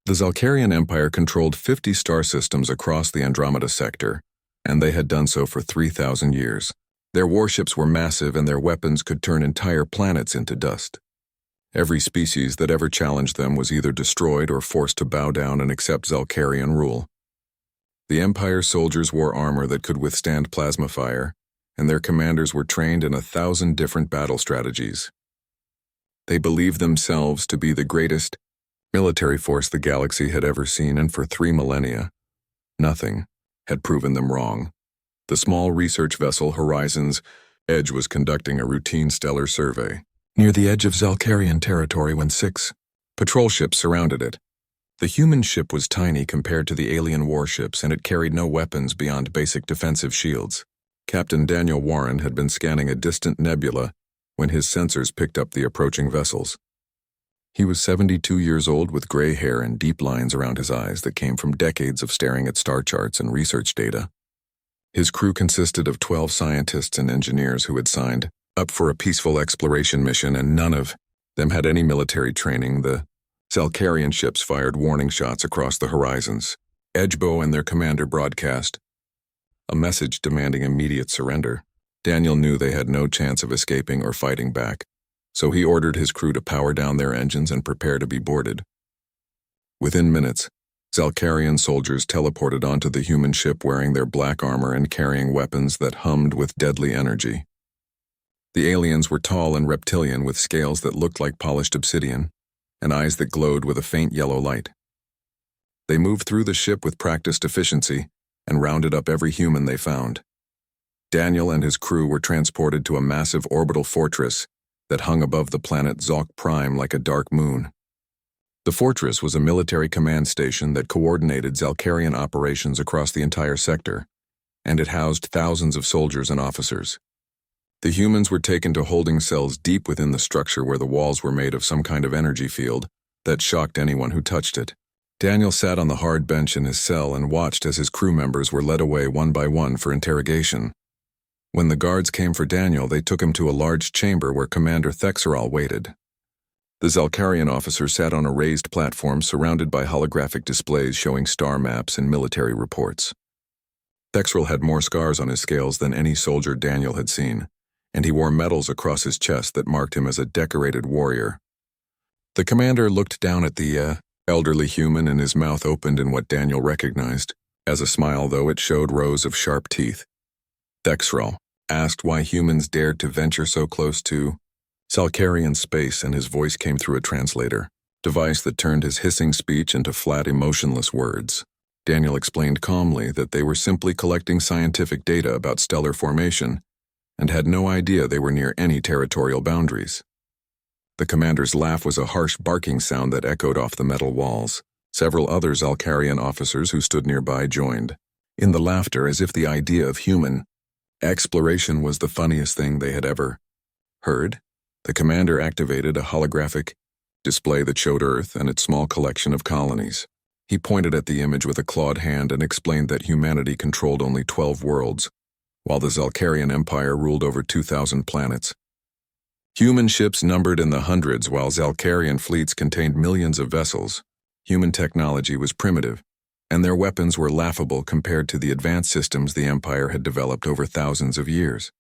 The Zalcarian Empire controlled 50 star systems across the Andromeda sector, and they had done so for 3,000 years. Their warships were massive and their weapons could turn entire planets into dust. Every species that ever challenged them was either destroyed or forced to bow down and accept Zalcarian rule. The Empire's soldiers wore armor that could withstand plasma fire, and their commanders were trained in 1,000 different battle strategies. They believed themselves to be the greatest military force the galaxy had ever seen, and for 3 millennia, nothing had proven them wrong. The small research vessel Horizon's Edge was conducting a routine stellar survey near the edge of Zalcarian territory when 6 patrol ships surrounded it. The human ship was tiny compared to the alien warships, and it carried no weapons beyond basic defensive shields. Captain Daniel Warren had been scanning a distant nebula when his sensors picked up the approaching vessels. He was 72 years old with gray hair and deep lines around his eyes that came from decades of staring at star charts and research data. His crew consisted of 12 scientists and engineers who had signed up for a peaceful exploration mission, and none of them had any military training. The Zalcarian ships fired warning shots across the horizons. Edgebow and their commander broadcast a message demanding immediate surrender. Daniel knew they had no chance of escaping or fighting back, so he ordered his crew to power down their engines and prepare to be boarded. Within minutes, Zalcarian soldiers teleported onto the human ship wearing their black armor and carrying weapons that hummed with deadly energy. The aliens were tall and reptilian with scales that looked like polished obsidian and eyes that glowed with a faint yellow light. They moved through the ship with practiced efficiency and rounded up every human they found. Daniel and his crew were transported to a massive orbital fortress that hung above the planet Zalk Prime like a dark moon. The fortress was a military command station that coordinated Zalcarian operations across the entire sector, and it housed thousands of soldiers and officers. The humans were taken to holding cells deep within the structure where the walls were made of some kind of energy field that shocked anyone who touched it. Daniel sat on the hard bench in his cell and watched as his crew members were led away one by one for interrogation. When the guards came for Daniel, they took him to a large chamber where Commander Thexeral waited. The Zalcarian officer sat on a raised platform surrounded by holographic displays showing star maps and military reports. Thexeral had more scars on his scales than any soldier Daniel had seen, and he wore medals across his chest that marked him as a decorated warrior. The commander looked down at the elderly human, and his mouth opened in what Daniel recognized as a smile, though it showed rows of sharp teeth. Thexeral asked why humans dared to venture so close to Zalcarian space, and his voice came through a translator device that turned his hissing speech into flat, emotionless words. Daniel explained calmly that they were simply collecting scientific data about stellar formation and had no idea they were near any territorial boundaries. The commander's laugh was a harsh barking sound that echoed off the metal walls. Several other Zalcarian officers who stood nearby joined in the laughter, as if the idea of human exploration was the funniest thing they had ever heard. The commander activated a holographic display that showed Earth and its small collection of colonies. He pointed at the image with a clawed hand and explained that humanity controlled only 12 worlds, while the Zalcarian Empire ruled over 2,000 planets. Human ships numbered in the hundreds, while Zalcarian fleets contained millions of vessels. Human technology was primitive, and their weapons were laughable compared to the advanced systems the Empire had developed over thousands of years.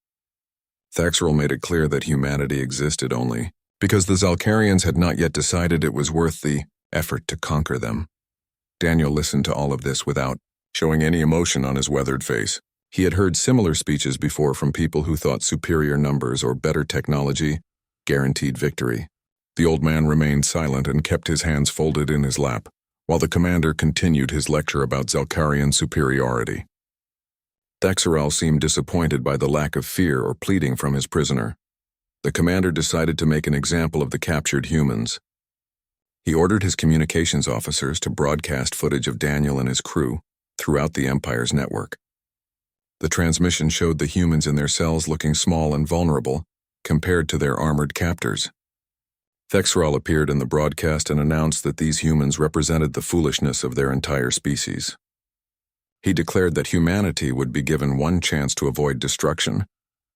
Thexeral made it clear that humanity existed only because the Zalcarians had not yet decided it was worth the effort to conquer them. Daniel listened to all of this without showing any emotion on his weathered face. He had heard similar speeches before from people who thought superior numbers or better technology guaranteed victory. The old man remained silent and kept his hands folded in his lap, while the commander continued his lecture about Zalcarian superiority. Thexeral seemed disappointed by the lack of fear or pleading from his prisoner. The commander decided to make an example of the captured humans. He ordered his communications officers to broadcast footage of Daniel and his crew throughout the Empire's network. The transmission showed the humans in their cells looking small and vulnerable compared to their armored captors. Thexeral appeared in the broadcast and announced that these humans represented the foolishness of their entire species. He declared that humanity would be given one chance to avoid destruction,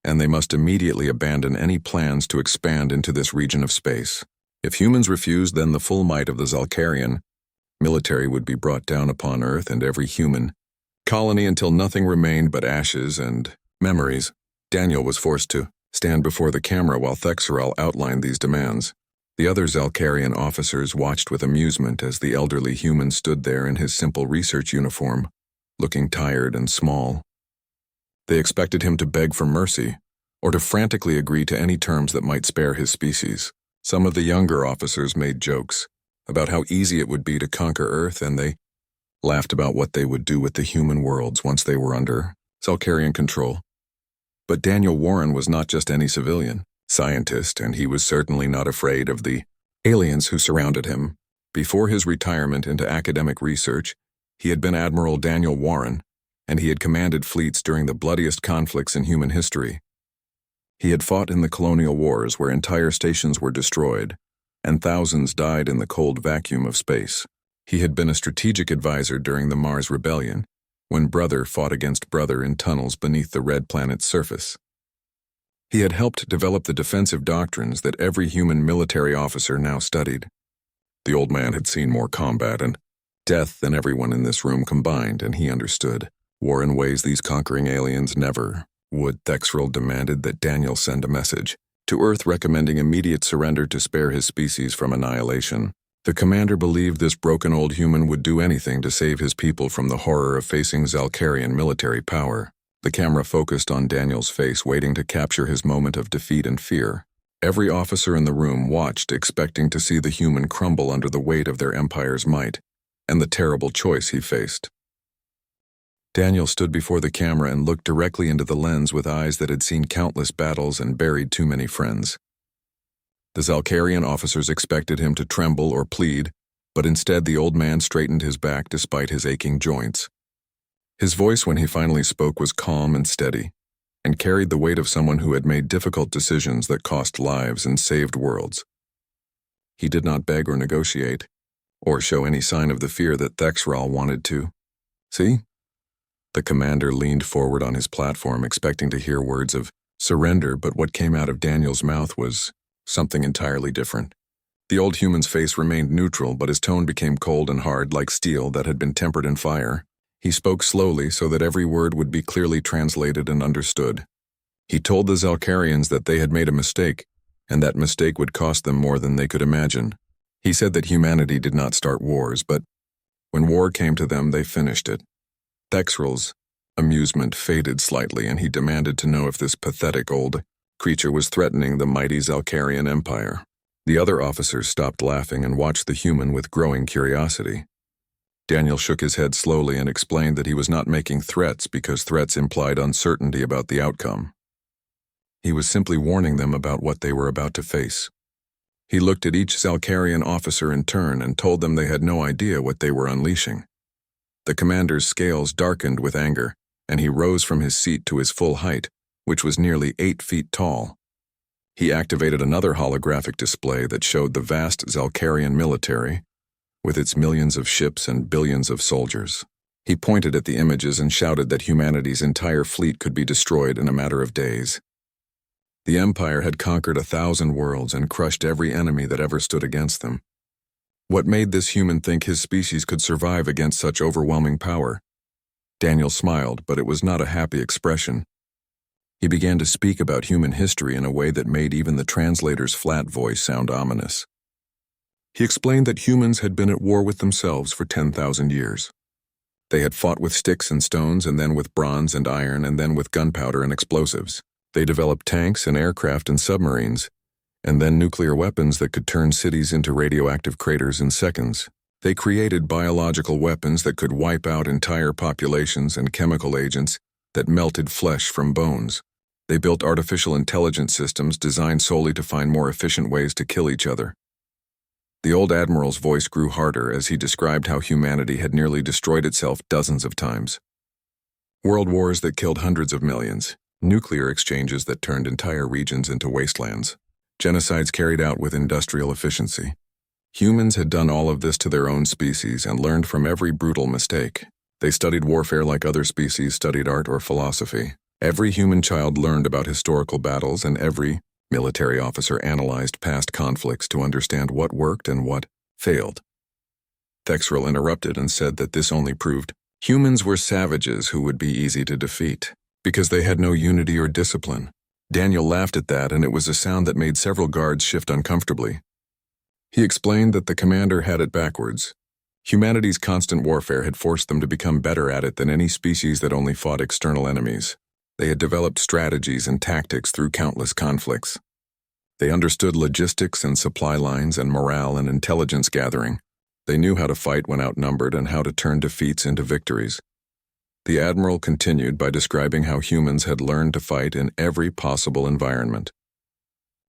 and they must immediately abandon any plans to expand into this region of space. If humans refused, then the full might of the Zalcarian military would be brought down upon Earth and every human colony until nothing remained but ashes and memories. Daniel was forced to stand before the camera while Thexerel outlined these demands. The other Zalcarian officers watched with amusement as the elderly human stood there in his simple research uniform, looking tired and small. They expected him to beg for mercy, or to frantically agree to any terms that might spare his species. Some of the younger officers made jokes about how easy it would be to conquer Earth, and they laughed about what they would do with the human worlds once they were under Zalcarian control. But Daniel Warren was not just any civilian scientist, and he was certainly not afraid of the aliens who surrounded him. Before his retirement into academic research, he had been Admiral Daniel Warren, and he had commanded fleets during the bloodiest conflicts in human history. He had fought in the colonial wars where entire stations were destroyed, and thousands died in the cold vacuum of space. He had been a strategic advisor during the Mars Rebellion, when brother fought against brother in tunnels beneath the red planet's surface. He had helped develop the defensive doctrines that every human military officer now studied. The old man had seen more combat and death than everyone in this room combined, and he understood war in ways these conquering aliens never would. Thexerel demanded that Daniel send a message to Earth recommending immediate surrender to spare his species from annihilation. The commander believed this broken old human would do anything to save his people from the horror of facing Zalcarian military power. The camera focused on Daniel's face, waiting to capture his moment of defeat and fear. Every officer in the room watched, expecting to see the human crumble under the weight of their empire's might and the terrible choice he faced. Daniel stood before the camera and looked directly into the lens with eyes that had seen countless battles and buried too many friends. The Zalcarian officers expected him to tremble or plead, but instead the old man straightened his back despite his aching joints. His voice when he finally spoke was calm and steady, and carried the weight of someone who had made difficult decisions that cost lives and saved worlds. He did not beg or negotiate, or show any sign of the fear that Thexerel wanted to see. The commander leaned forward on his platform, expecting to hear words of surrender, but what came out of Daniel's mouth was something entirely different. The old human's face remained neutral, but his tone became cold and hard, like steel that had been tempered in fire. He spoke slowly so that every word would be clearly translated and understood. He told the Zalcarians that they had made a mistake, and that mistake would cost them more than they could imagine. He said that humanity did not start wars, but when war came to them, they finished it. Thexerel's amusement faded slightly, and he demanded to know if this pathetic old creature was threatening the mighty Zalcarian Empire. The other officers stopped laughing and watched the human with growing curiosity. Daniel shook his head slowly and explained that he was not making threats because threats implied uncertainty about the outcome. He was simply warning them about what they were about to face. He looked at each Zalcarian officer in turn and told them they had no idea what they were unleashing. The commander's scales darkened with anger, and he rose from his seat to his full height, which was nearly 8 feet tall. He activated another holographic display that showed the vast Zalcarian military, with its millions of ships and billions of soldiers. He pointed at the images and shouted that humanity's entire fleet could be destroyed in a matter of days. The Empire had conquered 1,000 worlds and crushed every enemy that ever stood against them. What made this human think his species could survive against such overwhelming power? Daniel smiled, but it was not a happy expression. He began to speak about human history in a way that made even the translator's flat voice sound ominous. He explained that humans had been at war with themselves for 10,000 years. They had fought with sticks and stones, and then with bronze and iron, and then with gunpowder and explosives. They developed tanks and aircraft and submarines, and then nuclear weapons that could turn cities into radioactive craters in seconds. They created biological weapons that could wipe out entire populations and chemical agents that melted flesh from bones. They built artificial intelligence systems designed solely to find more efficient ways to kill each other. The old admiral's voice grew harder as he described how humanity had nearly destroyed itself dozens of times. World wars that killed hundreds of millions, nuclear exchanges that turned entire regions into wastelands, genocides carried out with industrial efficiency. Humans had done all of this to their own species and learned from every brutal mistake. They studied warfare like other species studied art or philosophy. Every human child learned about historical battles, and every military officer analyzed past conflicts to understand what worked and what failed. Thexrel interrupted and said that this only proved humans were savages who would be easy to defeat, because they had no unity or discipline. Daniel laughed at that, and it was a sound that made several guards shift uncomfortably. He explained that the commander had it backwards. Humanity's constant warfare had forced them to become better at it than any species that only fought external enemies. They had developed strategies and tactics through countless conflicts. They understood logistics and supply lines and morale and intelligence gathering. They knew how to fight when outnumbered and how to turn defeats into victories. The Admiral continued by describing how humans had learned to fight in every possible environment.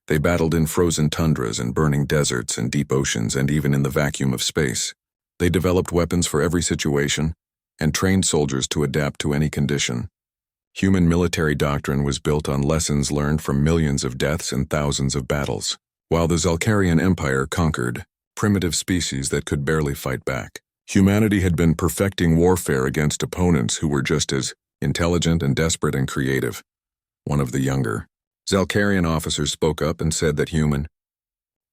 They battled in frozen tundras and burning deserts and deep oceans and even in the vacuum of space. They developed weapons for every situation and trained soldiers to adapt to any condition. Human military doctrine was built on lessons learned from millions of deaths and thousands of battles, while the Zalcarian Empire conquered primitive species that could barely fight back. Humanity had been perfecting warfare against opponents who were just as intelligent and desperate and creative. One of the younger Zalcarian officers spoke up and said that human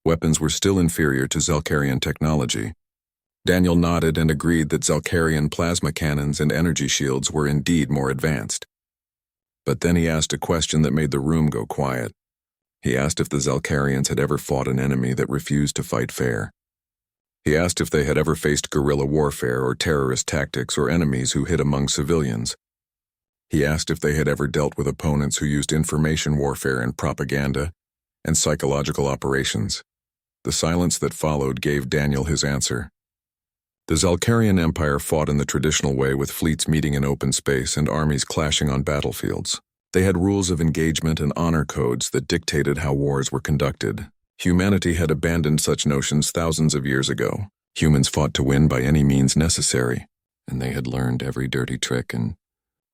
weapons were still inferior to Zalcarian technology. Daniel nodded and agreed that Zalcarian plasma cannons and energy shields were indeed more advanced. But then he asked a question that made the room go quiet. He asked if the Zalcarians had ever fought an enemy that refused to fight fair. He asked if they had ever faced guerrilla warfare or terrorist tactics or enemies who hid among civilians. He asked if they had ever dealt with opponents who used information warfare and propaganda and psychological operations. The silence that followed gave Daniel his answer. The Zalcarian Empire fought in the traditional way, with fleets meeting in open space and armies clashing on battlefields. They had rules of engagement and honor codes that dictated how wars were conducted. Humanity had abandoned such notions thousands of years ago. Humans fought to win by any means necessary, and they had learned every dirty trick and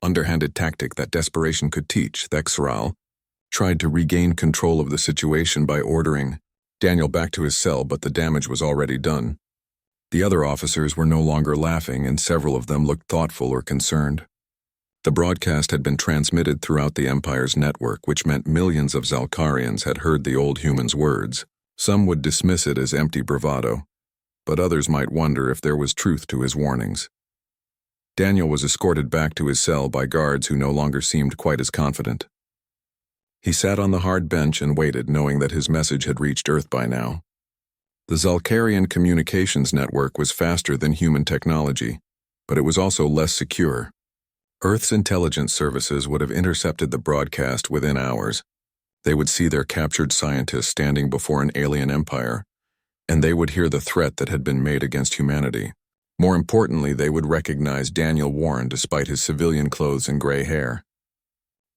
underhanded tactic that desperation could teach. Thexral tried to regain control of the situation by ordering Daniel back to his cell, but the damage was already done. The other officers were no longer laughing, and several of them looked thoughtful or concerned. The broadcast had been transmitted throughout the Empire's network, which meant millions of Zalcarians had heard the old human's words. Some would dismiss it as empty bravado, but others might wonder if there was truth to his warnings. Daniel was escorted back to his cell by guards who no longer seemed quite as confident. He sat on the hard bench and waited, knowing that his message had reached Earth by now. The Zalcarian communications network was faster than human technology, but it was also less secure. Earth's intelligence services would have intercepted the broadcast within hours. They would see their captured scientists standing before an alien empire, and they would hear the threat that had been made against humanity. More importantly, they would recognize Daniel Warren despite his civilian clothes and gray hair.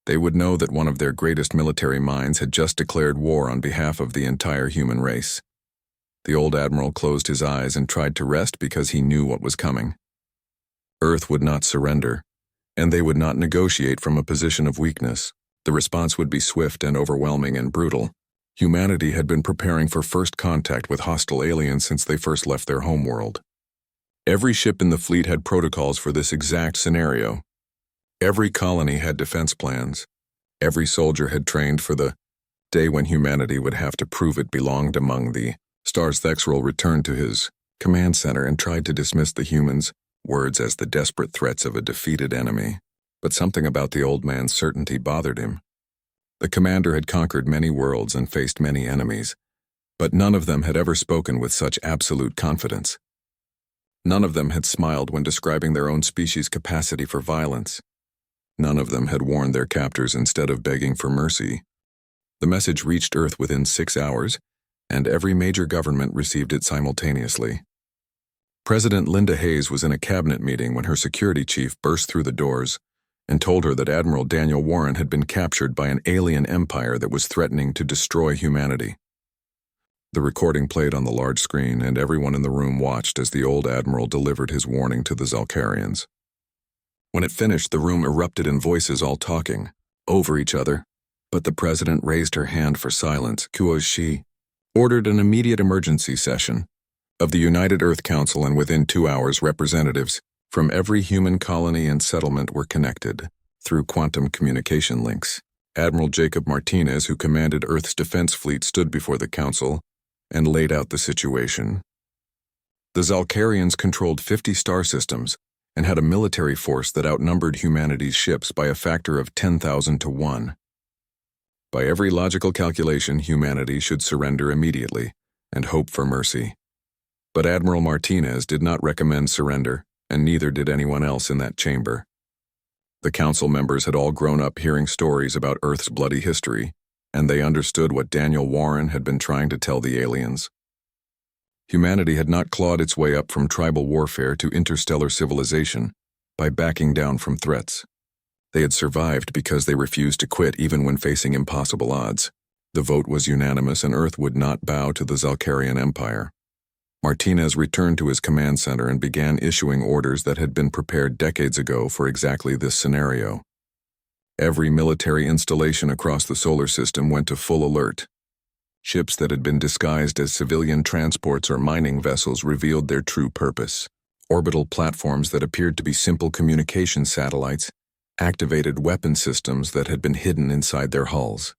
They would know that one of their greatest military minds had just declared war on behalf of the entire human race. The old admiral closed his eyes and tried to rest because he knew what was coming. Earth would not surrender, and they would not negotiate from a position of weakness. The response would be swift and overwhelming and brutal. Humanity had been preparing for first contact with hostile aliens since they first left their homeworld. Every ship in the fleet had protocols for this exact scenario. Every colony had defense plans. Every soldier had trained for the day when humanity would have to prove it belonged among the stars. Thexrel returned to his command center and tried to dismiss the humans' words as the desperate threats of a defeated enemy. But something about the old man's certainty bothered him. The commander had conquered many worlds and faced many enemies, but none of them had ever spoken with such absolute confidence. None of them had smiled when describing their own species' capacity for violence. None of them had warned their captors instead of begging for mercy. The message reached Earth within 6 hours, and every major government received it simultaneously. President Linda Hayes was in a cabinet meeting when her security chief burst through the doors and told her that Admiral Daniel Warren had been captured by an alien empire that was threatening to destroy humanity. The recording played on the large screen, and everyone in the room watched as the old admiral delivered his warning to the Zalcarians. When it finished, the room erupted in voices all talking over each other, but the president raised her hand for silence. She ordered an immediate emergency session of the United Earth Council, and within 2 hours, representatives from every human colony and settlement were connected through quantum communication links. Admiral Jacob Martinez, who commanded Earth's defense fleet, stood before the council and laid out the situation. The Zalcarians controlled 50 star systems and had a military force that outnumbered humanity's ships by a factor of 10,000 to 1. By every logical calculation, humanity should surrender immediately and hope for mercy. But Admiral Martinez did not recommend surrender, and neither did anyone else in that chamber. The council members had all grown up hearing stories about Earth's bloody history, and they understood what Daniel Warren had been trying to tell the aliens. Humanity had not clawed its way up from tribal warfare to interstellar civilization by backing down from threats. They had survived because they refused to quit even when facing impossible odds. The vote was unanimous, and Earth would not bow to the Zalcarian Empire. Martinez returned to his command center and began issuing orders that had been prepared decades ago for exactly this scenario. Every military installation across the solar system went to full alert. Ships that had been disguised as civilian transports or mining vessels revealed their true purpose. Orbital platforms that appeared to be simple communication satellites activated weapon systems that had been hidden inside their hulls.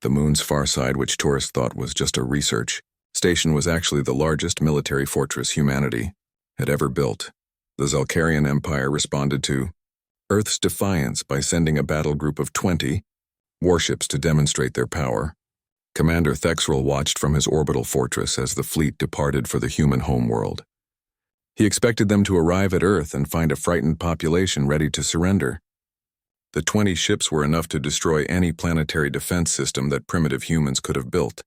The moon's far side, which tourists thought was just a research station, was actually the largest military fortress humanity had ever built. The Zalcarian Empire responded to Earth's defiance by sending a battle group of 20 warships to demonstrate their power. Commander Thexrel watched from his orbital fortress as the fleet departed for the human homeworld. He expected them to arrive at Earth and find a frightened population ready to surrender. The 20 ships were enough to destroy any planetary defense system that primitive humans could have built.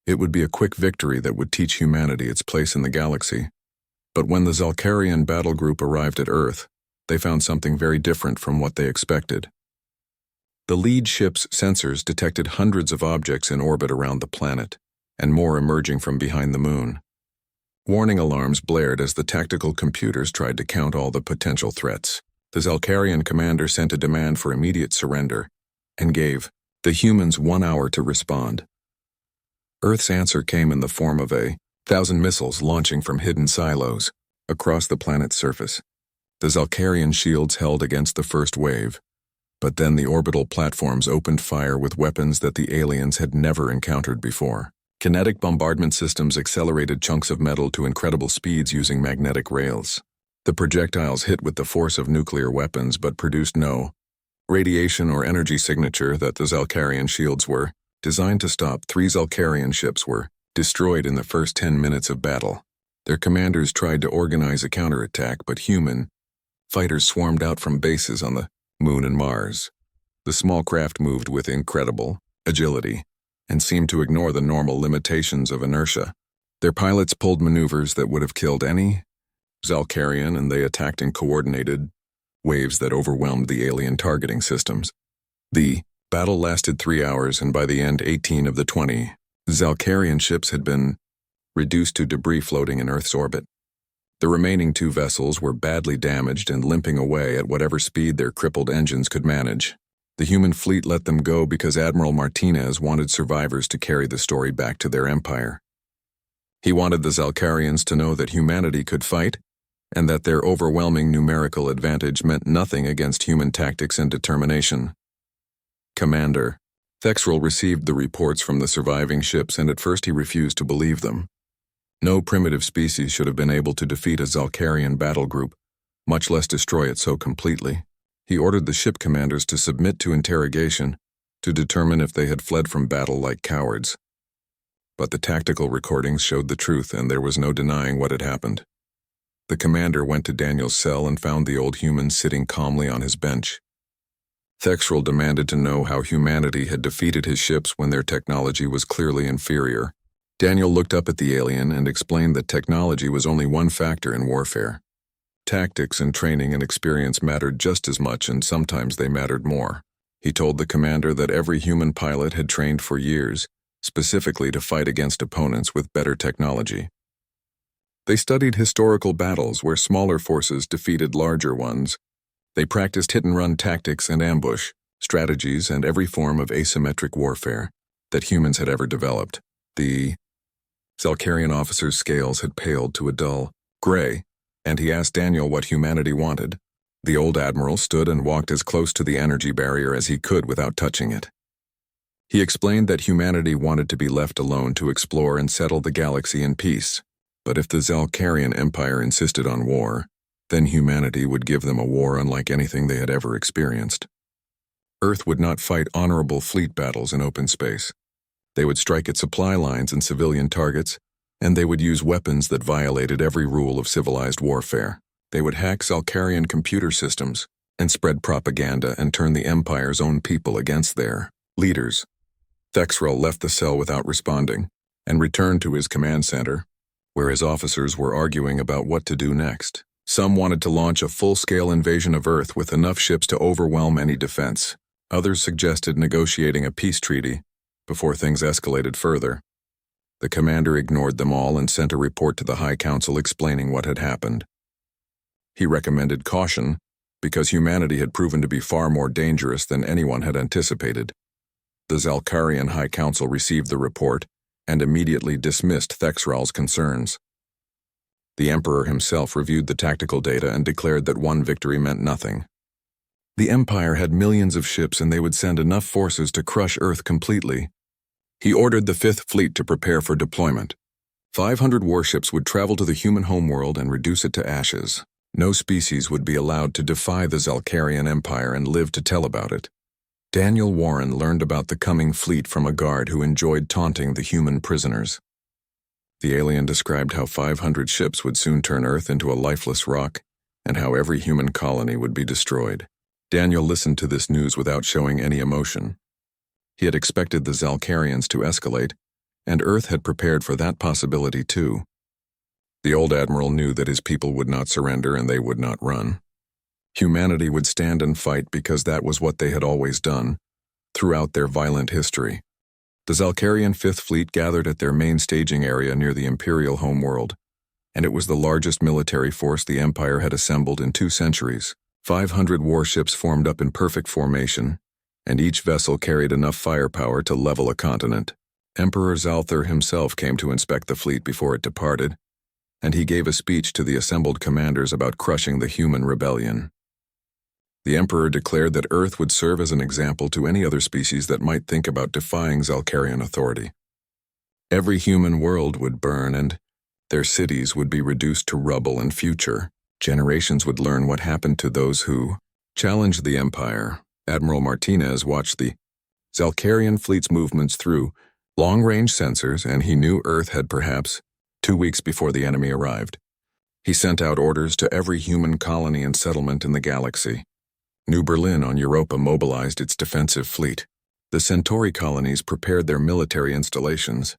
It would be a quick victory that would teach humanity its place in the galaxy. But when the Zalcarian battle group arrived at Earth, they found something very different from what they expected. The lead ship's sensors detected hundreds of objects in orbit around the planet, and more emerging from behind the moon. Warning alarms blared as the tactical computers tried to count all the potential threats. The Zalcarian commander sent a demand for immediate surrender, and gave the humans 1 hour to respond. Earth's answer came in the form of 1,000 missiles launching from hidden silos across the planet's surface. The Zalcarian shields held against the first wave, but then the orbital platforms opened fire with weapons that the aliens had never encountered before. Kinetic bombardment systems accelerated chunks of metal to incredible speeds using magnetic rails. The projectiles hit with the force of nuclear weapons but produced no radiation or energy signature that the Zalcarian shields were designed to stop. 3 Zalcarian ships were destroyed in the first 10 minutes of battle. Their commanders tried to organize a counterattack, but human fighters swarmed out from bases on the Moon and Mars. The small craft moved with incredible agility and seemed to ignore the normal limitations of inertia. Their pilots pulled maneuvers that would have killed any Zalcarian, and they attacked in coordinated waves that overwhelmed the alien targeting systems. The battle lasted 3 hours, and by the end, 18 of the 20 Zalcarian ships had been reduced to debris floating in Earth's orbit. The remaining 2 vessels were badly damaged and limping away at whatever speed their crippled engines could manage. The human fleet let them go because Admiral Martinez wanted survivors to carry the story back to their empire. He wanted the Zalcarians to know that humanity could fight, and that their overwhelming numerical advantage meant nothing against human tactics and determination. Commander Thexrel received the reports from the surviving ships, and at first he refused to believe them. No primitive species should have been able to defeat a Zalcarian battle group, much less destroy it so completely. He ordered the ship commanders to submit to interrogation to determine if they had fled from battle like cowards. But the tactical recordings showed the truth, and there was no denying what had happened. The commander went to Daniel's cell and found the old human sitting calmly on his bench. Thexrel demanded to know how humanity had defeated his ships when their technology was clearly inferior. Daniel looked up at the alien and explained that technology was only one factor in warfare. Tactics and training and experience mattered just as much, and sometimes they mattered more. He told the commander that every human pilot had trained for years, specifically to fight against opponents with better technology. They studied historical battles where smaller forces defeated larger ones. They practiced hit-and-run tactics and ambush strategies and every form of asymmetric warfare that humans had ever developed. The Zalcarian officer's scales had paled to a dull gray, and he asked Daniel what humanity wanted. The old admiral stood and walked as close to the energy barrier as he could without touching it. He explained that humanity wanted to be left alone to explore and settle the galaxy in peace. But if the Zalcarian Empire insisted on war, then humanity would give them a war unlike anything they had ever experienced. Earth would not fight honorable fleet battles in open space. They would strike at supply lines and civilian targets, and they would use weapons that violated every rule of civilized warfare. They would hack Zalcarian computer systems and spread propaganda and turn the Empire's own people against their leaders. Thexrel left the cell without responding and returned to his command center, where his officers were arguing about what to do next. Some wanted to launch a full-scale invasion of Earth with enough ships to overwhelm any defense. Others suggested negotiating a peace treaty before things escalated further. The commander ignored them all and sent a report to the High Council explaining what had happened. He recommended caution because humanity had proven to be far more dangerous than anyone had anticipated. The Zalcarian High Council received the report and immediately dismissed Thexral's concerns. The Emperor himself reviewed the tactical data and declared that one victory meant nothing. The Empire had millions of ships and they would send enough forces to crush Earth completely. He ordered the Fifth Fleet to prepare for deployment. 500 warships would travel to the human homeworld and reduce it to ashes. No species would be allowed to defy the Zalcarian Empire and live to tell about it. Daniel Warren learned about the coming fleet from a guard who enjoyed taunting the human prisoners. The alien described how 500 ships would soon turn Earth into a lifeless rock and how every human colony would be destroyed. Daniel listened to this news without showing any emotion. He had expected the Zalcarians to escalate, and Earth had prepared for that possibility too. The old admiral knew that his people would not surrender and they would not run. Humanity would stand and fight because that was what they had always done throughout their violent history. The Zalcarian Fifth Fleet gathered at their main staging area near the Imperial homeworld, and it was the largest military force the Empire had assembled in 2 centuries. 500 warships formed up in perfect formation, and each vessel carried enough firepower to level a continent. Emperor Zalthar himself came to inspect the fleet before it departed, and he gave a speech to the assembled commanders about crushing the human rebellion. The Emperor declared that Earth would serve as an example to any other species that might think about defying Zalcarian authority. Every human world would burn, and their cities would be reduced to rubble in future. Generations would learn what happened to those who challenged the Empire. Admiral Martinez watched the Zalcarian fleet's movements through long-range sensors, and he knew Earth had perhaps 2 weeks before the enemy arrived. He sent out orders to every human colony and settlement in the galaxy. New Berlin on Europa mobilized its defensive fleet. The Centauri colonies prepared their military installations.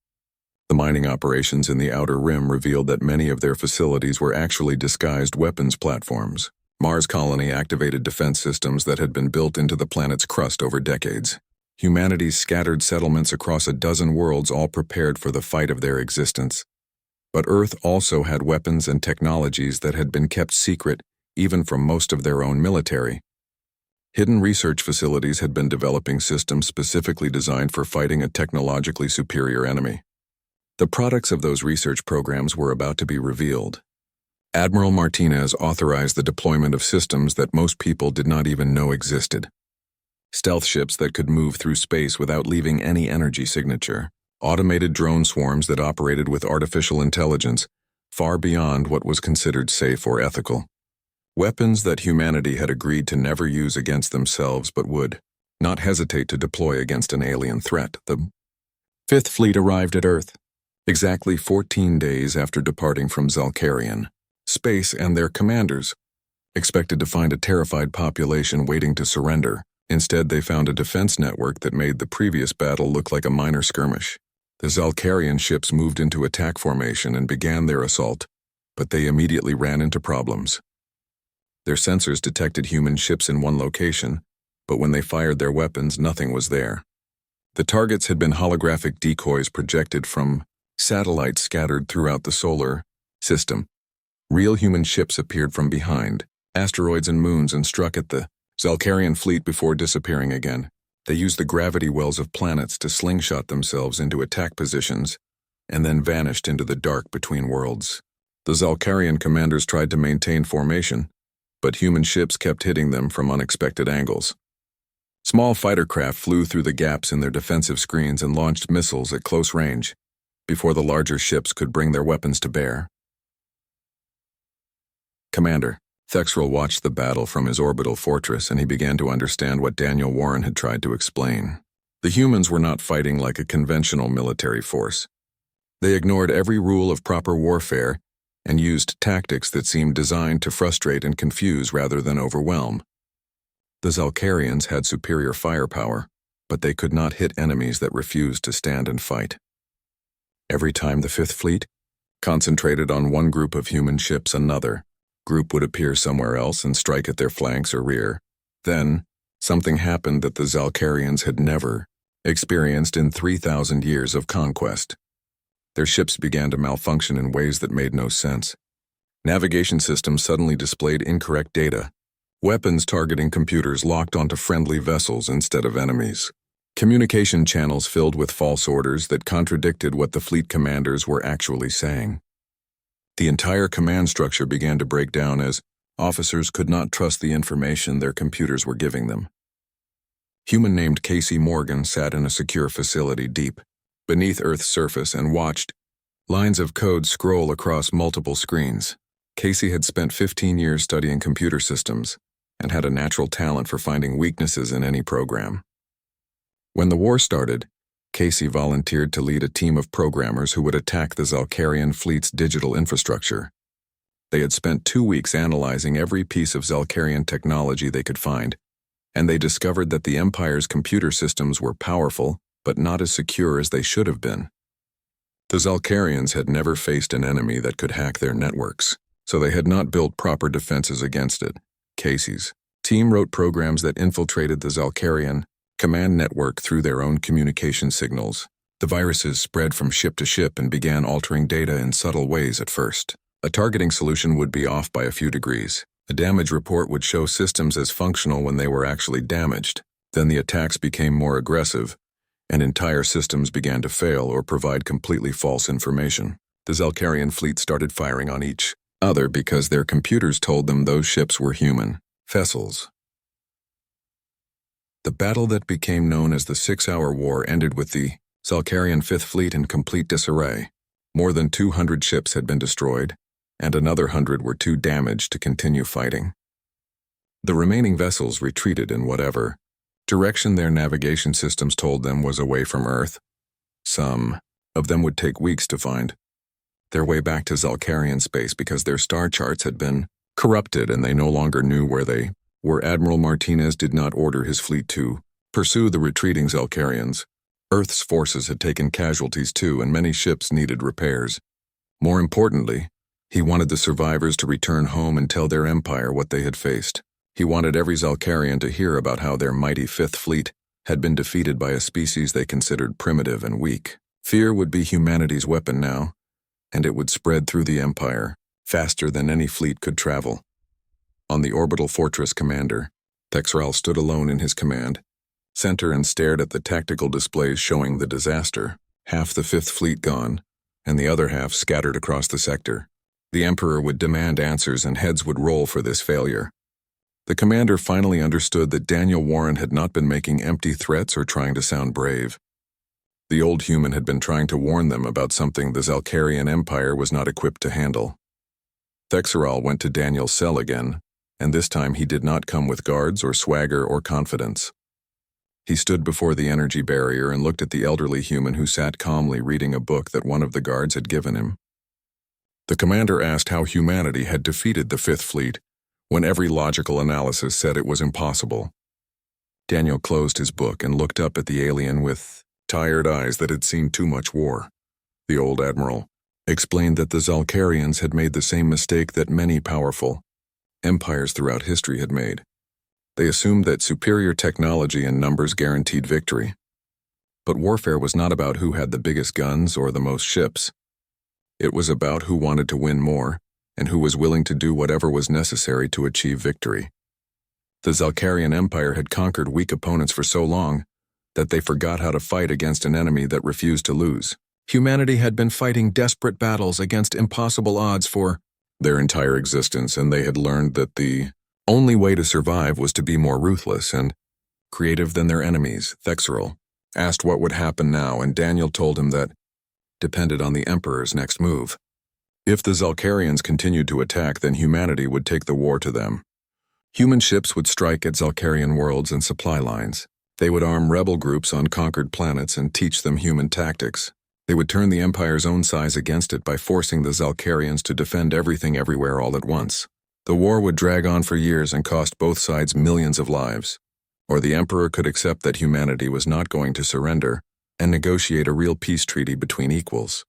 The mining operations in the Outer Rim revealed that many of their facilities were actually disguised weapons platforms. Mars Colony activated defense systems that had been built into the planet's crust over decades. Humanity's scattered settlements across a dozen worlds all prepared for the fight of their existence. But Earth also had weapons and technologies that had been kept secret even from most of their own military. Hidden research facilities had been developing systems specifically designed for fighting a technologically superior enemy. The products of those research programs were about to be revealed. Admiral Martinez authorized the deployment of systems that most people did not even know existed. Stealth ships that could move through space without leaving any energy signature. Automated drone swarms that operated with artificial intelligence, far beyond what was considered safe or ethical. Weapons that humanity had agreed to never use against themselves but would not hesitate to deploy against an alien threat. The Fifth Fleet arrived at Earth, exactly 14 days after departing from Zalcarian space, and their commanders expected to find a terrified population waiting to surrender. Instead, they found a defense network that made the previous battle look like a minor skirmish. The Zalcarian ships moved into attack formation and began their assault, but they immediately ran into problems. Their sensors detected human ships in one location, but when they fired their weapons, nothing was there. The targets had been holographic decoys projected from satellites scattered throughout the solar system. Real human ships appeared from behind asteroids and moons and struck at the Zalcarian fleet before disappearing again. They used the gravity wells of planets to slingshot themselves into attack positions and then vanished into the dark between worlds. The Zalcarian commanders tried to maintain formation, but human ships kept hitting them from unexpected angles. Small fighter craft flew through the gaps in their defensive screens and launched missiles at close range before the larger ships could bring their weapons to bear. Commander, Thexrel watched the battle from his orbital fortress and he began to understand what Daniel Warren had tried to explain. The humans were not fighting like a conventional military force. They ignored every rule of proper warfare and used tactics that seemed designed to frustrate and confuse rather than overwhelm. The Zalcarians had superior firepower, but they could not hit enemies that refused to stand and fight. Every time the Fifth Fleet concentrated on one group of human ships, another group would appear somewhere else and strike at their flanks or rear. Then, something happened that the Zalcarians had never experienced in 3,000 years of conquest. Their ships began to malfunction in ways that made no sense. Navigation systems suddenly displayed incorrect data. Weapons targeting computers locked onto friendly vessels instead of enemies. Communication channels filled with false orders that contradicted what the fleet commanders were actually saying. The entire command structure began to break down as officers could not trust the information their computers were giving them. Human named Casey Morgan sat in a secure facility deep beneath Earth's surface and watched lines of code scroll across multiple screens. Casey had spent 15 years studying computer systems and had a natural talent for finding weaknesses in any program. When the war started, Casey volunteered to lead a team of programmers who would attack the Zalcarian fleet's digital infrastructure. They had spent 2 weeks analyzing every piece of Zalcarian technology they could find, and they discovered that the Empire's computer systems were powerful, but not as secure as they should have been. The Zalcarians had never faced an enemy that could hack their networks, so they had not built proper defenses against it. Casey's team wrote programs that infiltrated the Zalcarian command network through their own communication signals. The viruses spread from ship to ship and began altering data in subtle ways at first. A targeting solution would be off by a few degrees. A damage report would show systems as functional when they were actually damaged. Then the attacks became more aggressive, and entire systems began to fail or provide completely false information. The Zalcarian fleet started firing on each other because their computers told them those ships were human vessels. The battle that became known as the 6-Hour War ended with the Zalcarian Fifth Fleet in complete disarray. More than 200 ships had been destroyed, and another 100 were too damaged to continue fighting. The remaining vessels retreated in whatever direction their navigation systems told them was away from Earth. Some of them would take weeks to find their way back to Zalcarian space because their star charts had been corrupted and they no longer knew where they were. Admiral Martinez did not order his fleet to pursue the retreating Zalcarians. Earth's forces had taken casualties too, and many ships needed repairs. More importantly, he wanted the survivors to return home and tell their empire what they had faced. He wanted every Zalcarian to hear about how their mighty Fifth Fleet had been defeated by a species they considered primitive and weak. Fear would be humanity's weapon now, and it would spread through the empire faster than any fleet could travel. On the orbital fortress commander, Thexrel stood alone in his command center and stared at the tactical displays showing the disaster. Half the Fifth Fleet gone, and the other half scattered across the sector. The Emperor would demand answers and heads would roll for this failure. The commander finally understood that Daniel Warren had not been making empty threats or trying to sound brave. The old human had been trying to warn them about something the Zalcarian Empire was not equipped to handle. Thexrel went to Daniel's cell again, and this time he did not come with guards or swagger or confidence. He stood before the energy barrier and looked at the elderly human who sat calmly reading a book that one of the guards had given him. The commander asked how humanity had defeated the Fifth Fleet when every logical analysis said it was impossible. Daniel closed his book and looked up at the alien with tired eyes that had seen too much war. The old admiral explained that the Zalcarians had made the same mistake that many powerful empires throughout history had made. They assumed that superior technology and numbers guaranteed victory. But warfare was not about who had the biggest guns or the most ships. It was about who wanted to win more and who was willing to do whatever was necessary to achieve victory. The Zalcarian Empire had conquered weak opponents for so long that they forgot how to fight against an enemy that refused to lose. Humanity had been fighting desperate battles against impossible odds for their entire existence, and they had learned that the only way to survive was to be more ruthless and creative than their enemies. Thexrel asked what would happen now, and Daniel told him that depended on the Emperor's next move. If the Zalcarians continued to attack, then humanity would take the war to them. Human ships would strike at Zalcarian worlds and supply lines. They would arm rebel groups on conquered planets and teach them human tactics. They would turn the Empire's own size against it by forcing the Zalcarians to defend everything everywhere all at once. The war would drag on for years and cost both sides millions of lives. Or the Emperor could accept that humanity was not going to surrender and negotiate a real peace treaty between equals.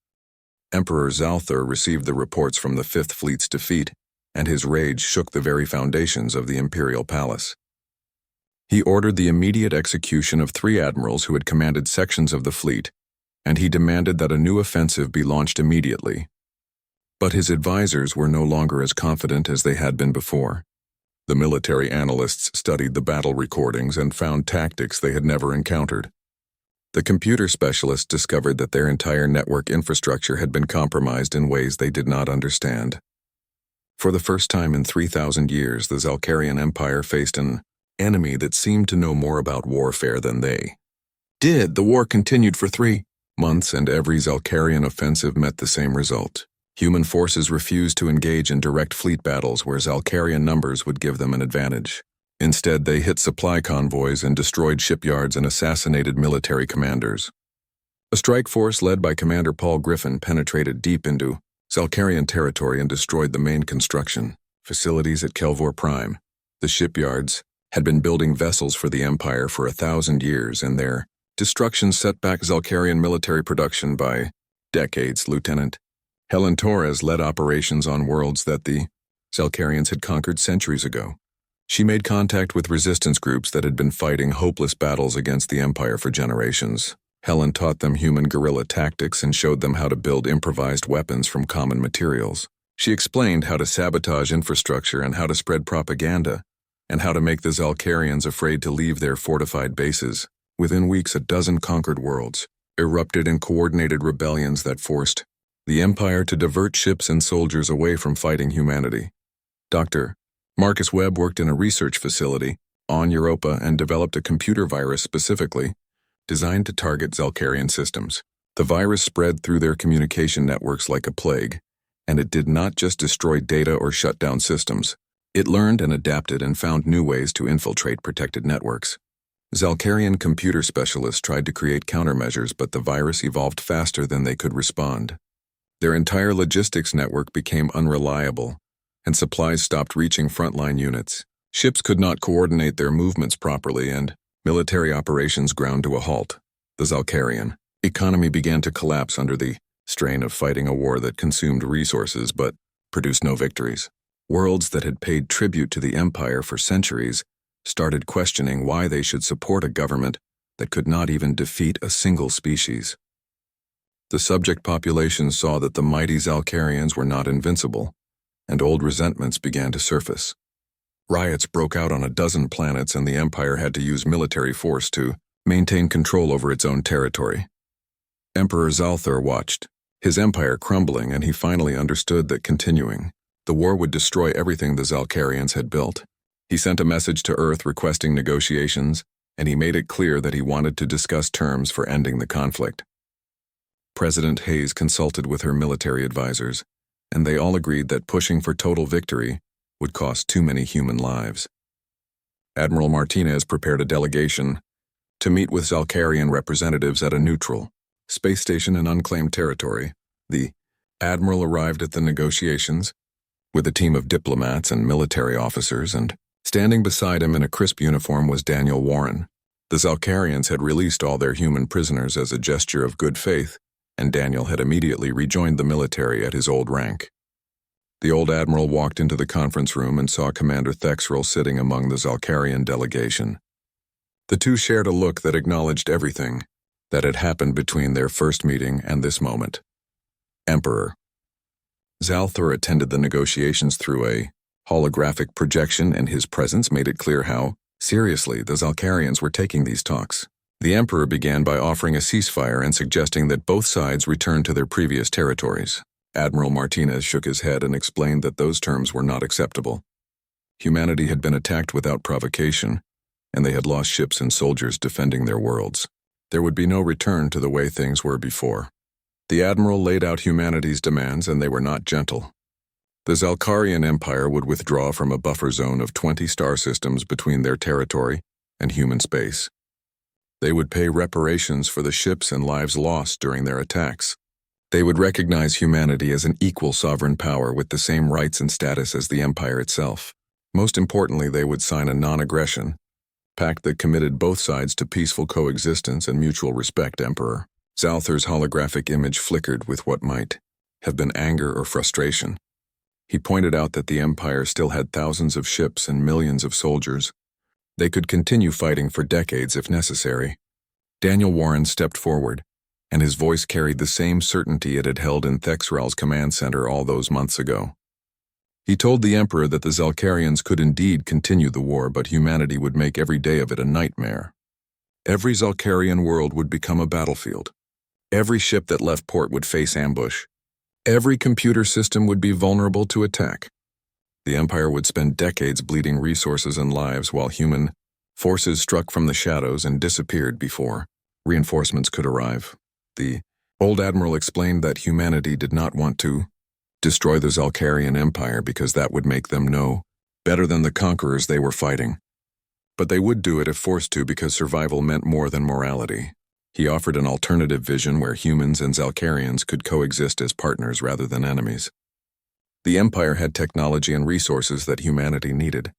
Emperor Zalthar received the reports from the Fifth Fleet's defeat, and his rage shook the very foundations of the imperial palace. He ordered the immediate execution of 3 admirals who had commanded sections of the fleet, and he demanded that a new offensive be launched immediately. But his advisors were no longer as confident as they had been before. The military analysts studied the battle recordings and found tactics they had never encountered. The computer specialists discovered that their entire network infrastructure had been compromised in ways they did not understand. For the first time in 3,000 years, the Zalcarian Empire faced an enemy that seemed to know more about warfare than they did. The war continued for 3 months, and every Zalcarian offensive met the same result. Human forces refused to engage in direct fleet battles where Zalcarian numbers would give them an advantage. Instead, they hit supply convoys and destroyed shipyards and assassinated military commanders. A strike force led by Commander Paul Griffin penetrated deep into Zalcarian territory and destroyed the main construction facilities at Kelvor Prime. The shipyards had been building vessels for the Empire for 1,000 years, and their destruction set back Zalcarian military production by decades. Lieutenant Helen Torres led operations on worlds that the Zalcarians had conquered centuries ago. She made contact with resistance groups that had been fighting hopeless battles against the Empire for generations. Helen taught them human guerrilla tactics and showed them how to build improvised weapons from common materials. She explained how to sabotage infrastructure and how to spread propaganda, and how to make the Zalcarians afraid to leave their fortified bases. Within weeks, 12 conquered worlds erupted in coordinated rebellions that forced the Empire to divert ships and soldiers away from fighting humanity. Dr. Marcus Webb worked in a research facility on Europa and developed a computer virus specifically designed to target Zalcarian systems. The virus spread through their communication networks like a plague, and it did not just destroy data or shut down systems. It learned and adapted and found new ways to infiltrate protected networks. Zalcarian computer specialists tried to create countermeasures, but the virus evolved faster than they could respond. Their entire logistics network became unreliable, and supplies stopped reaching frontline units. Ships could not coordinate their movements properly, and military operations ground to a halt. The Zalcarian economy began to collapse under the strain of fighting a war that consumed resources but produced no victories. Worlds that had paid tribute to the Empire for centuries started questioning why they should support a government that could not even defeat a single species. The subject populations saw that the mighty Zalcarians were not invincible, and old resentments began to surface. Riots broke out on 12 planets, and the Empire had to use military force to maintain control over its own territory. Emperor Zalthar watched his empire crumbling, and he finally understood that continuing the war would destroy everything the Zalcarians had built. He sent a message to Earth requesting negotiations, and he made it clear that he wanted to discuss terms for ending the conflict. President Hayes consulted with her military advisors, and they all agreed that pushing for total victory would cost too many human lives. Admiral Martinez prepared a delegation to meet with Zalcarian representatives at a neutral space station in unclaimed territory. The admiral arrived at the negotiations with a team of diplomats and military officers, and standing beside him in a crisp uniform was Daniel Warren. The Zalcarians had released all their human prisoners as a gesture of good faith, and Daniel had immediately rejoined the military at his old rank. The old admiral walked into the conference room and saw Commander Thexrel sitting among the Zalcarian delegation. The two shared a look that acknowledged everything that had happened between their first meeting and this moment. Emperor Zalthar attended the negotiations through a holographic projection, and his presence made it clear how seriously the Zalcarians were taking these talks. The Emperor began by offering a ceasefire and suggesting that both sides return to their previous territories. Admiral Martinez shook his head and explained that those terms were not acceptable. Humanity had been attacked without provocation, and they had lost ships and soldiers defending their worlds. There would be no return to the way things were before. The admiral laid out humanity's demands, and they were not gentle. The Zalkarian Empire would withdraw from a buffer zone of 20 star systems between their territory and human space. They would pay reparations for the ships and lives lost during their attacks. They would recognize humanity as an equal sovereign power with the same rights and status as the Empire itself. Most importantly, they would sign a non-aggression pact that committed both sides to peaceful coexistence and mutual respect. Emperor Zalthur's holographic image flickered with what might have been anger or frustration. He pointed out that the Empire still had thousands of ships and millions of soldiers. They could continue fighting for decades if necessary. Daniel Warren stepped forward, and his voice carried the same certainty it had held in Thexral's command center all those months ago. He told the Emperor that the Zalkarians could indeed continue the war, but humanity would make every day of it a nightmare. Every Zalkarian world would become a battlefield. Every ship that left port would face ambush. Every computer system would be vulnerable to attack. The Empire would spend decades bleeding resources and lives while human forces struck from the shadows and disappeared before reinforcements could arrive. The old admiral explained that humanity did not want to destroy the Zalkarian Empire because that would make them know better than the conquerors they were fighting. But they would do it if forced to, because survival meant more than morality. He offered an alternative vision where humans and Zalkarians could coexist as partners rather than enemies. The Empire had technology and resources that humanity needed.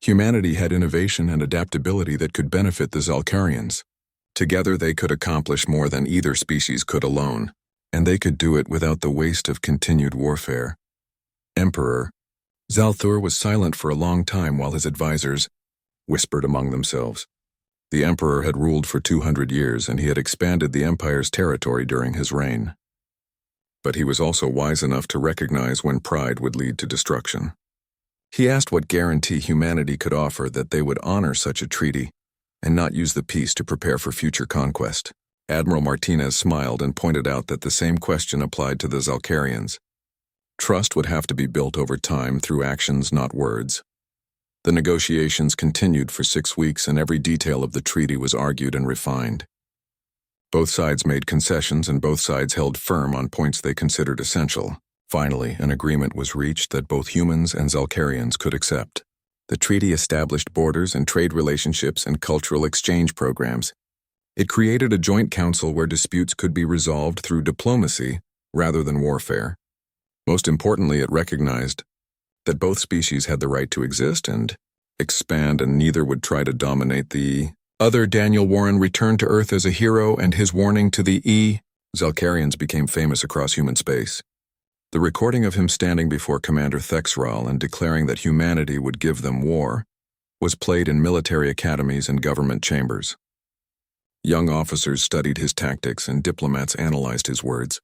Humanity had innovation and adaptability that could benefit the Zalkarians. Together they could accomplish more than either species could alone, and they could do it without the waste of continued warfare. Emperor Zalthur was silent for a long time while his advisors whispered among themselves. The Emperor had ruled for 200 years, and he had expanded the Empire's territory during his reign. But he was also wise enough to recognize when pride would lead to destruction. He asked what guarantee humanity could offer that they would honor such a treaty and not use the peace to prepare for future conquest. Admiral Martinez smiled and pointed out that the same question applied to the Zalkarians. Trust would have to be built over time through actions, not words. The negotiations continued for 6 weeks, and every detail of the treaty was argued and refined. Both sides made concessions, and both sides held firm on points they considered essential. Finally, an agreement was reached that both humans and Zalkarians could accept. The treaty established borders and trade relationships and cultural exchange programs. It created a joint council where disputes could be resolved through diplomacy rather than warfare. Most importantly, it recognized that both species had the right to exist and expand, and neither would try to dominate the other. Daniel Warren returned to Earth as a hero, and his warning to the Zalkarians became famous across human space. The recording of him standing before Commander Thexral and declaring that humanity would give them war was played in military academies and government chambers. Young officers studied his tactics, and diplomats analyzed his words.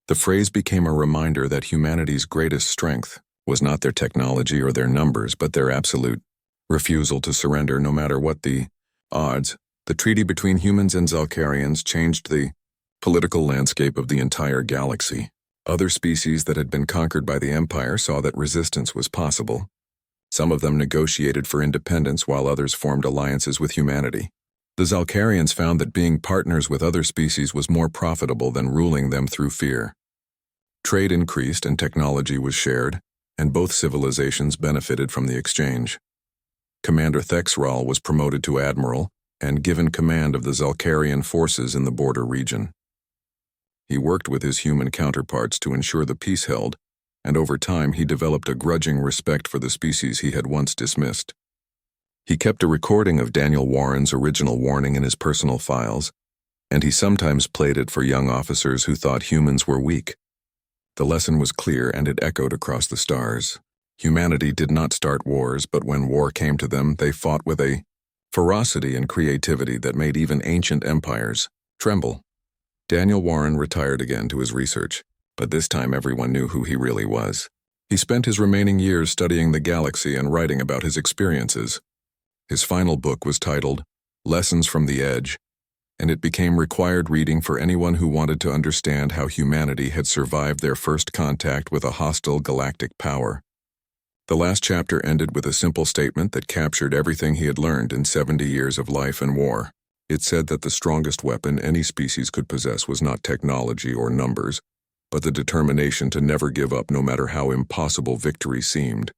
The phrase became a reminder that humanity's greatest strength was not their technology or their numbers, but their absolute refusal to surrender no matter what the odds. The treaty between humans and Zalkarians changed the political landscape of the entire galaxy. Other species that had been conquered by the Empire saw that resistance was possible. Some of them negotiated for independence, while others formed alliances with humanity. The Zalkarians found that being partners with other species was more profitable than ruling them through fear. Trade increased and technology was shared, and both civilizations benefited from the exchange. Commander Thexral was promoted to admiral and given command of the Zalkarian forces in the border region. He worked with his human counterparts to ensure the peace held, and over time he developed a grudging respect for the species he had once dismissed. He kept a recording of Daniel Warren's original warning in his personal files, and he sometimes played it for young officers who thought humans were weak. The lesson was clear, and it echoed across the stars. Humanity did not start wars, but when war came to them, they fought with a ferocity and creativity that made even ancient empires tremble. Daniel Warren retired again to his research, but this time everyone knew who he really was. He spent his remaining years studying the galaxy and writing about his experiences. His final book was titled Lessons from the Edge, and it became required reading for anyone who wanted to understand how humanity had survived their first contact with a hostile galactic power. The last chapter ended with a simple statement that captured everything he had learned in 70 years of life and war. It said that the strongest weapon any species could possess was not technology or numbers, but the determination to never give up no matter how impossible victory seemed.